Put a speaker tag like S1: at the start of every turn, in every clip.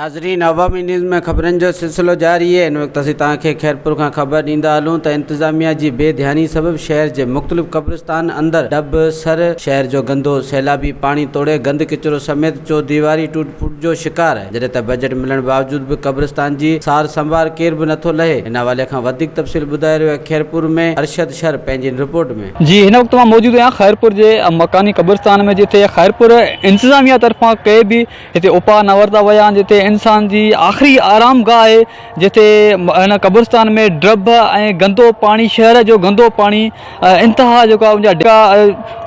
S1: नाज़रीन, अवामी न्यूज़ में ख़बरनि जो सिलसिलो जारी है। इन वक्त असीं तव्हांखे खैरपुर खां ख़बर ॾींदा हलूं त इंतज़ामिया जी बेध्यानी सबबि शहर जे मुख़्तलिफ़ क़ब्रिस्तान अंदरि डब सर शहर जो गंदो सैलाबी पानी तोड़े गंद किचिरो समेत चौदीवारी टूट फूट जो शिकार है। जॾहिं त बजट मिलण बावजूद बि क़ब्रिस्तान जी सार संभाल केर बि नथो लहे। इन हवाले खां वधीक तफ़सील ॿुधाए रहियो आहे खैरपुर में अरशद शर पंहिंजी रिपोर्ट में।
S2: जी, हिन वक्त मां मौजूद आहियां खैरपुर जे मकानी क़ब्रिस्तान में, जिथे खैरपुर इंतज़ामिया तरफ़ां के बि हिते उपा न वरिता विया आहिनि, जिथे इंसान जी आख़िरी आराम गाह आहे, जिथे हिन क़ब्रिस्तान में ड्रब ऐं गंदो पाणी, शहर जो गंदो पाणी इंतिहा जेका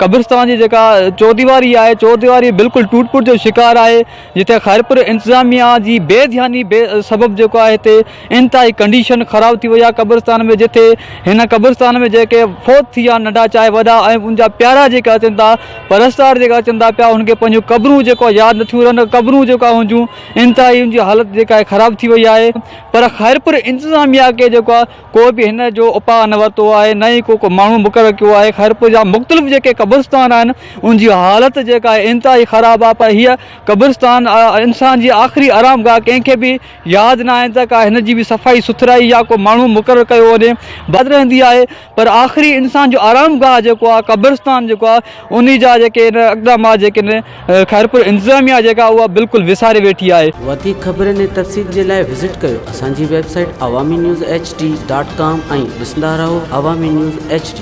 S2: क़ब्रिस्तान जी जेका चौदीवारी आहे, चौदीवारी बिल्कुलु टूट फूट जो शिकार आहे। जिथे खैरपुर इंतज़ामिया जी बेध्यानी सबबु जेको आहे हिते इंतिहाई कंडीशन ख़राब थी वई आहे क़ब्रिस्तान में। जिथे हिन क़ब्रिस्तान में जेके फोत थी विया नंढा चाहे वॾा ऐं उनजा प्यारा जेका अचनि था, परस्तार जेका अचनि था पिया, उनखे पंहिंजूं क़बरूं जेको यादि नथियूं रहनि। क़बरूं जेका हुजूं इंतिहाई उनजी हालत जेका आहे ख़राब थी वई आहे। पर खैरपुर इंतज़ामिया खे जेको आहे को बि हिन जो उपा न वरितो आहे, न ई को माण्हू मुक़ररु कयो आहे। खैरपुर जा मुख़्तलिफ़ जेके क़ब्रिस्तान आहिनि उनजी हालत जेका आहे इंतिहाई ख़राबु आहे। पर हीअ क़ब्रिस्तान इंसान जी आख़िरी आरामगाह कंहिंखे बि यादि न आहे त का हिन जी बि सफ़ाई सुथराई या को माण्हू मुक़ररु कयो वञे, बद रहंदी आहे। पर आख़िरी इंसान जो आरामगाह जेको आहे क़ब्रिस्तान जेको आहे, उन जा जेके इक़दामात जेके खैरपुर इंतज़ामिया जेका उहा बिल्कुलु विसारे वेठी आहे।
S1: वधीक ख़बरनि ऐं तफ़सील जे लाइ विज़िट कयो असांजी वेबसाइट awamiNewsHD.com ऐं ॾिसंदा रहो अवामी न्यूज़ HD।